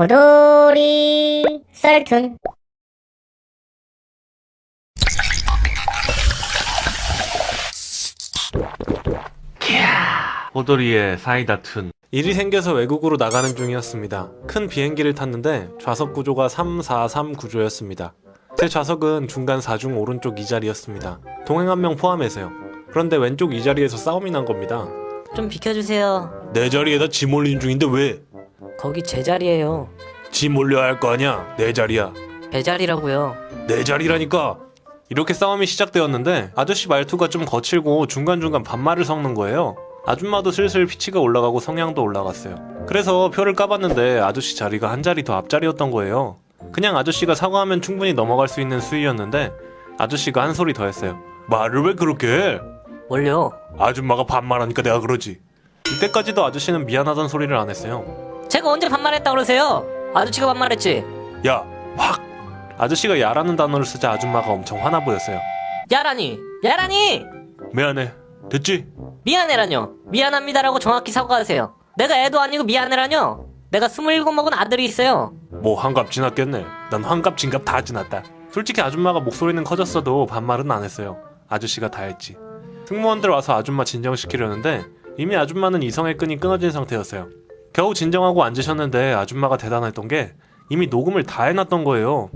호돌이 썰툰. 호돌이의 사이다툰. 일이 생겨서 외국으로 나가는 중이었습니다. 큰 비행기를 탔는데 좌석 구조가 343 구조였습니다. 제 좌석은 중간 4중 오른쪽 2자리였습니다. 동행 한 명 포함해서요. 그런데 왼쪽 2자리에서 싸움이 난 겁니다. 좀 비켜주세요. 내 자리에다 짐 올린 중인데 왜? 거기 제 자리예요. 짐 올려야 할 거 아니야. 내 자리야. 배 자리라고요. 내 자리라니까. 이렇게 싸움이 시작되었는데 아저씨 말투가 좀 거칠고 중간중간 반말을 섞는 거예요. 아줌마도 슬슬 피치가 올라가고 성량도 올라갔어요. 그래서 표를 까봤는데 아저씨 자리가 한 자리 더 앞자리였던 거예요. 그냥 아저씨가 사과하면 충분히 넘어갈 수 있는 수위였는데 아저씨가 한 소리 더 했어요. 말을 왜 그렇게 해? 뭘요? 아줌마가 반말하니까 내가 그러지. 이때까지도 아저씨는 미안하단 소리를 안 했어요. 제가 언제 반말했다 그러세요? 아저씨가 반말했지. 야, 확! 아저씨가 야라는 단어를 쓰자 아줌마가 엄청 화나 보였어요. 야라니! 야라니! 미안해. 됐지? 미안해라뇨. 미안합니다라고 정확히 사과하세요. 내가 애도 아니고 미안해라뇨. 내가 27 먹은 아들이 있어요. 뭐 환갑 지났겠네. 난 환갑 진갑 다 지났다. 솔직히 아줌마가 목소리는 커졌어도 반말은 안 했어요. 아저씨가 다 했지. 승무원들 와서 아줌마 진정시키려는데 이미 아줌마는 이성의 끈이 끊어진 상태였어요. 겨우 진정하고 앉으셨는데 아줌마가 대단했던 게 이미 녹음을 다 해놨던 거예요.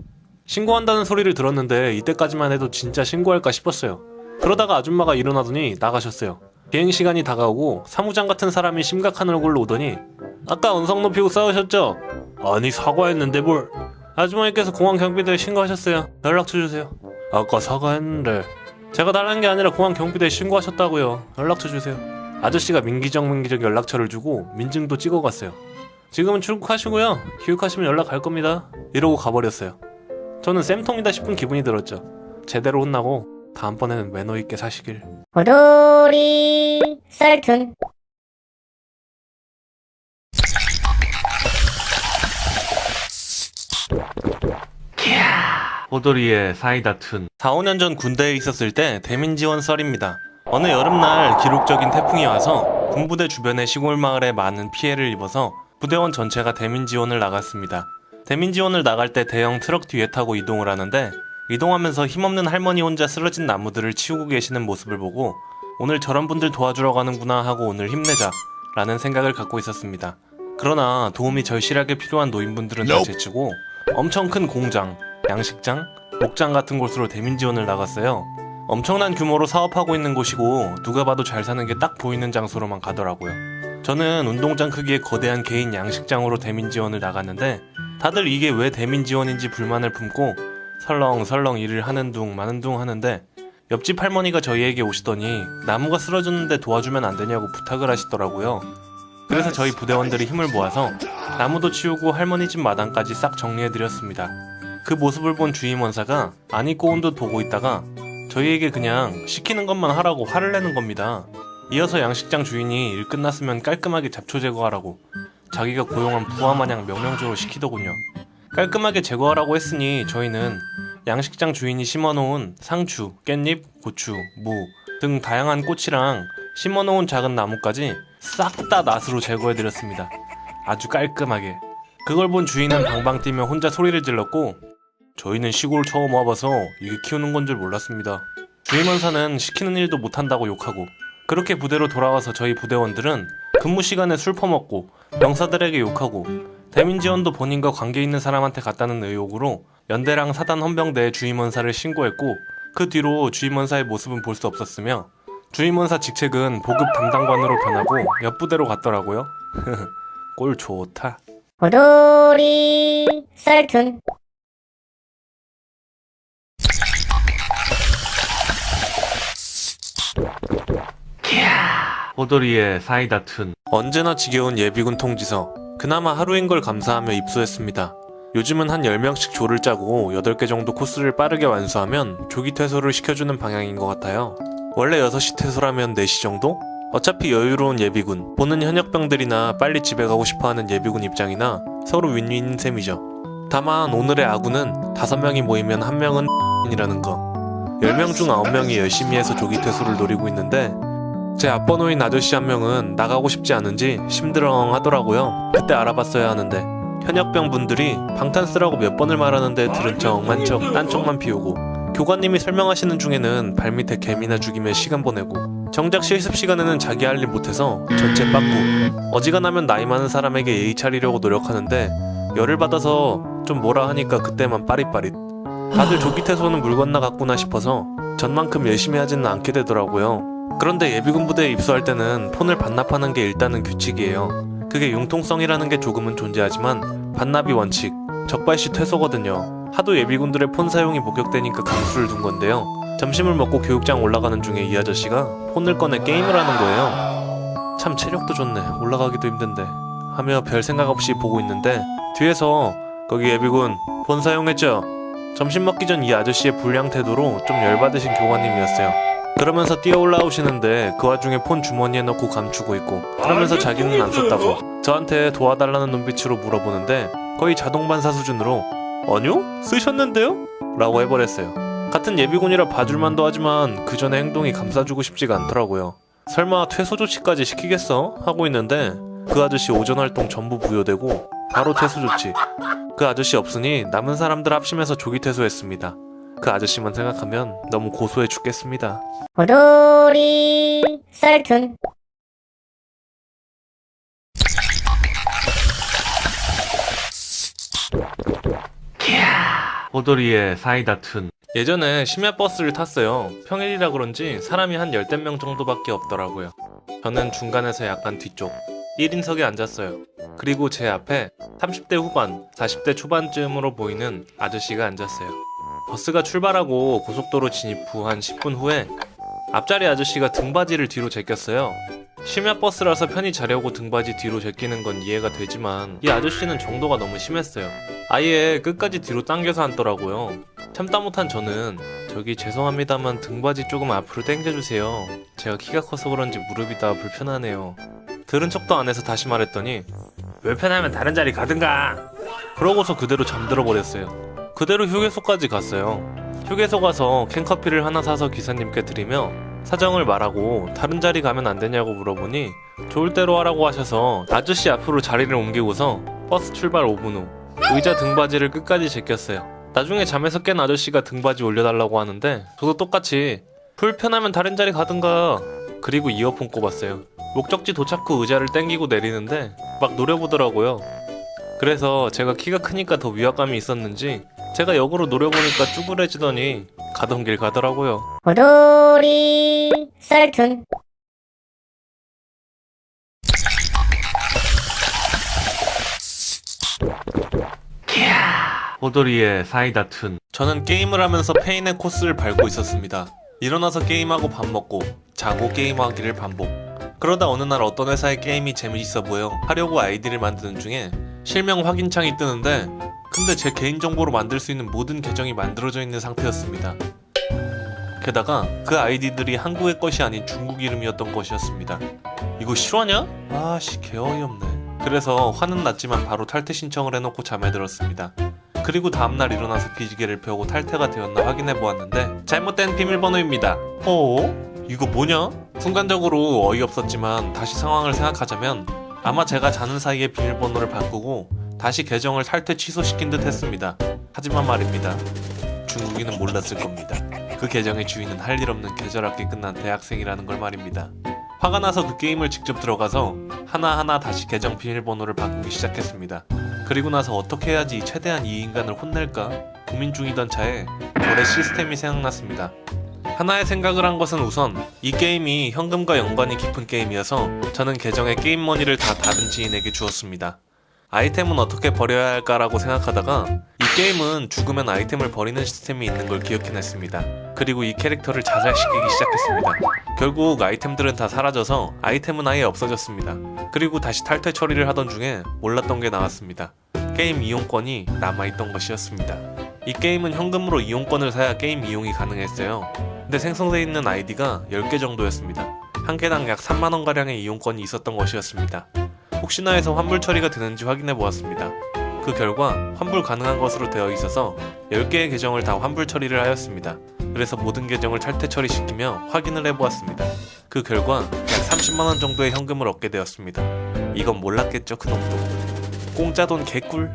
신고한다는 소리를 들었는데 이때까지만 해도 진짜 신고할까 싶었어요. 그러다가 아줌마가 일어나더니 나가셨어요. 비행시간이 다가오고 사무장 같은 사람이 심각한 얼굴로 오더니 아까 언성 높이고 싸우셨죠? 아니 사과했는데 뭘. 아주머니께서 공항 경비대에 신고하셨어요. 연락처 주세요. 아까 사과했는데. 제가 달라는 게 아니라 공항 경비대에 신고하셨다고요. 연락처 주세요. 아저씨가 민기적 연락처를 주고 민증도 찍어갔어요. 지금은 출국하시고요. 귀국하시면 연락 갈 겁니다. 이러고 가버렸어요. 저는 쌤통이다 싶은 기분이 들었죠. 제대로 혼나고 다음번에는 매너 있게 사시길. 호돌이 썰툰. 호돌이의 사이다툰. 4, 5년 전 군대에 있었을 때 대민 지원 썰입니다. 어느 여름날 기록적인 태풍이 와서 군부대 주변의 시골 마을에 많은 피해를 입어서 부대원 전체가 대민 지원을 나갔습니다. 대민 지원을 나갈 때 대형 트럭 뒤에 타고 이동을 하는데 이동하면서 힘없는 할머니 혼자 쓰러진 나무들을 치우고 계시는 모습을 보고 오늘 저런 분들 도와주러 가는구나 하고 오늘 힘내자 라는 생각을 갖고 있었습니다. 그러나 도움이 절실하게 필요한 노인분들은 다 제치고 엄청 큰 공장, 양식장, 목장 같은 곳으로 대민 지원을 나갔어요. 엄청난 규모로 사업하고 있는 곳이고 누가 봐도 잘 사는 게 딱 보이는 장소로만 가더라고요. 저는 운동장 크기의 거대한 개인 양식장으로 대민 지원을 나갔는데 다들 이게 왜 대민 지원인지 불만을 품고 설렁설렁 일을 하는 둥 마는 둥 하는데 옆집 할머니가 저희에게 오시더니 나무가 쓰러졌는데 도와주면 안 되냐고 부탁을 하시더라고요. 그래서 저희 부대원들이 힘을 모아서 나무도 치우고 할머니 집 마당까지 싹 정리해드렸습니다. 그 모습을 본 주임원사가 안 입고 온 듯 보고 있다가 저희에게 그냥 시키는 것만 하라고 화를 내는 겁니다. 이어서 양식장 주인이 일 끝났으면 깔끔하게 잡초 제거하라고 자기가 고용한 부하 마냥 명령조로 시키더군요. 깔끔하게 제거하라고 했으니 저희는 양식장 주인이 심어놓은 상추, 깻잎, 고추, 무 등 다양한 꽃이랑 심어놓은 작은 나무까지 싹 다 낫으로 제거해드렸습니다. 아주 깔끔하게. 그걸 본 주인은 방방 뛰며 혼자 소리를 질렀고 저희는 시골 처음 와봐서 이게 키우는 건 줄 몰랐습니다. 주임원사는 시키는 일도 못한다고 욕하고 그렇게 부대로 돌아와서 저희 부대원들은 근무 시간에 술 퍼먹고 병사들에게 욕하고 대민 지원도 본인과 관계 있는 사람한테 갔다는 의혹으로 연대랑 사단 헌병대에 주임원사를 신고했고 그 뒤로 주임원사의 모습은 볼 수 없었으며 주임원사 직책은 보급 담당관으로 변하고 옆 부대로 갔더라고요. 꼴 좋다. 호돌이 썰툰. 호돌이의 사이다툰. 언제나 지겨운 예비군 통지서. 그나마 하루인 걸 감사하며 입소했습니다. 요즘은 한 10명씩 조를 짜고 8개 정도 코스를 빠르게 완수하면 조기 퇴소를 시켜주는 방향인 것 같아요. 원래 6시 퇴소라면 4시 정도? 어차피 여유로운 예비군, 보는 현역병들이나 빨리 집에 가고 싶어하는 예비군 입장이나 서로 윈윈인 셈이죠. 다만 오늘의 아군은 5명이 모이면 1명은 이라는 거. 10명 중 9명이 열심히 해서 조기 퇴소를 노리고 있는데 제 앞번호인 아저씨 한 명은 나가고 싶지 않은지 심드렁 하더라고요. 그때 알아봤어야 하는데 현역병 분들이 방탄 쓰라고 몇 번을 말하는데 들은 척, 억만 척, 딴 쪽만 피우고 교관님이 설명하시는 중에는 발밑에 개미나 죽이며 시간 보내고 정작 실습 시간에는 자기 할 일 못해서 전체 빠꾸 어지간하면 나이 많은 사람에게 예의 차리려고 노력하는데 열을 받아서 좀 뭐라 하니까 그때만 빠릿빠릿 다들 조기퇴소는 물 건너갔구나 싶어서 전만큼 열심히 하지는 않게 되더라고요. 그런데 예비군 부대에 입소할 때는 폰을 반납하는 게 일단은 규칙이에요. 그게 융통성이라는 게 조금은 존재하지만 반납이 원칙, 적발시 퇴소거든요. 하도 예비군들의 폰 사용이 목격되니까 강수를 둔 건데요. 점심을 먹고 교육장 올라가는 중에 이 아저씨가 폰을 꺼내 게임을 하는 거예요. 참 체력도 좋네, 올라가기도 힘든데 하며 별 생각 없이 보고 있는데 뒤에서 거기 예비군 폰 사용했죠? 점심 먹기 전 이 아저씨의 불량 태도로 좀 열받으신 교관님이었어요. 그러면서 뛰어 올라오시는데 그 와중에 폰 주머니에 넣고 감추고 있고 그러면서 자기는 안 썼다고 저한테 도와달라는 눈빛으로 물어보는데 거의 자동반사 수준으로 아니요? 쓰셨는데요? 라고 해버렸어요. 같은 예비군이라 봐줄만도 하지만 그 전에 행동이 감싸주고 싶지가 않더라고요. 설마 퇴소 조치까지 시키겠어? 하고 있는데 그 아저씨 오전 활동 전부 부여되고 바로 퇴소 조치. 그 아저씨 없으니 남은 사람들 합심해서 조기 퇴소했습니다. 그 아저씨만 생각하면 너무 고소해 죽겠습니다. 오돌이 썰툰 호돌이의 사이다 툰. 예전에 심야버스를 탔어요. 평일이라 그런지 사람이 한 10명 정도밖에 없더라고요. 저는 중간에서 약간 뒤쪽 1인석에 앉았어요. 그리고 제 앞에 30대 후반, 40대 초반쯤으로 보이는 아저씨가 앉았어요. 버스가 출발하고 고속도로 진입 후 한 10분 후에 앞자리 아저씨가 등받이를 뒤로 제꼈어요. 심야버스라서 편히 자려고 등받이 뒤로 제끼는 건 이해가 되지만 이 아저씨는 정도가 너무 심했어요. 아예 끝까지 뒤로 당겨서 앉더라고요. 참다 못한 저는 저기 죄송합니다만 등받이 조금 앞으로 당겨주세요. 제가 키가 커서 그런지 무릎이 다 불편하네요. 들은 척도 안 해서 다시 말했더니 왜 편하면 다른 자리 가든가. 그러고서 그대로 잠들어 버렸어요. 그대로 휴게소까지 갔어요. 휴게소 가서 캔커피를 하나 사서 기사님께 드리며 사정을 말하고 다른 자리 가면 안 되냐고 물어보니 좋을 대로 하라고 하셔서 아저씨 앞으로 자리를 옮기고서 버스 출발 5분 후 의자 등받이를 끝까지 제꼈어요. 나중에 잠에서 깬 아저씨가 등받이 올려달라고 하는데 저도 똑같이 불편하면 다른 자리 가든가. 그리고 이어폰 꼽았어요. 목적지 도착 후 의자를 땡기고 내리는데 막 노려보더라고요. 그래서 제가 키가 크니까 더 위압감이 있었는지 제가 역으로 노려보니까 쭈그레지더니 가던 길 가더라고요. 오돌이 썰툰 호돌이의 사이다 툰. 저는 게임을 하면서 페인의 코스를 밟고 있었습니다. 일어나서 게임하고 밥 먹고 자고 게임하기를 반복. 그러다 어느 날 어떤 회사의 게임이 재미있어 보여 하려고 아이디를 만드는 중에 실명 확인창이 뜨는데 근데 제 개인정보로 만들 수 있는 모든 계정이 만들어져 있는 상태였습니다. 게다가 그 아이디들이 한국의 것이 아닌 중국 이름이었던 것이었습니다. 이거 실화냐? 아씨 개어이없네. 그래서 화는 났지만 바로 탈퇴 신청을 해놓고 잠에 들었습니다. 그리고 다음날 일어나서 기지개를 펴고 탈퇴가 되었나 확인해보았는데 잘못된 비밀번호입니다. 이거 뭐냐? 순간적으로 어이없었지만 다시 상황을 생각하자면 아마 제가 자는 사이에 비밀번호를 바꾸고 다시 계정을 탈퇴 취소시킨 듯 했습니다. 하지만 말입니다. 중국인은 몰랐을 겁니다. 그 계정의 주인은 할 일 없는 계절학기 끝난 대학생이라는 걸 말입니다. 화가 나서 그 게임을 직접 들어가서 하나하나 다시 계정 비밀번호를 바꾸기 시작했습니다. 그리고 나서 어떻게 해야지 최대한 이 인간을 혼낼까 고민 중이던 차에 거래 시스템이 생각났습니다. 하나의 생각을 한 것은 우선 이 게임이 현금과 연관이 깊은 게임이어서 저는 계정의 게임머니를 다 다른 지인에게 주었습니다. 아이템은 어떻게 버려야 할까라고 생각하다가 이 게임은 죽으면 아이템을 버리는 시스템이 있는 걸 기억해냈습니다. 그리고 이 캐릭터를 자살시키기 시작했습니다. 결국 아이템들은 다 사라져서 아이템은 아예 없어졌습니다. 그리고 다시 탈퇴 처리를 하던 중에 몰랐던 게 나왔습니다. 게임 이용권이 남아있던 것이었습니다. 이 게임은 현금으로 이용권을 사야 게임 이용이 가능했어요. 근데 생성되어 있는 아이디가 10개 정도였습니다. 한 개당 약 3만원가량의 이용권이 있었던 것이었습니다. 혹시나 해서 환불 처리가 되는지 확인해 보았습니다. 그 결과 환불 가능한 것으로 되어 있어서 10개의 계정을 다 환불 처리를 하였습니다. 그래서 모든 계정을 탈퇴 처리시키며 확인을 해보았습니다. 그 결과 약 30만원 정도의 현금을 얻게 되었습니다. 이건 몰랐겠죠, 그놈도. 공짜 돈 개꿀.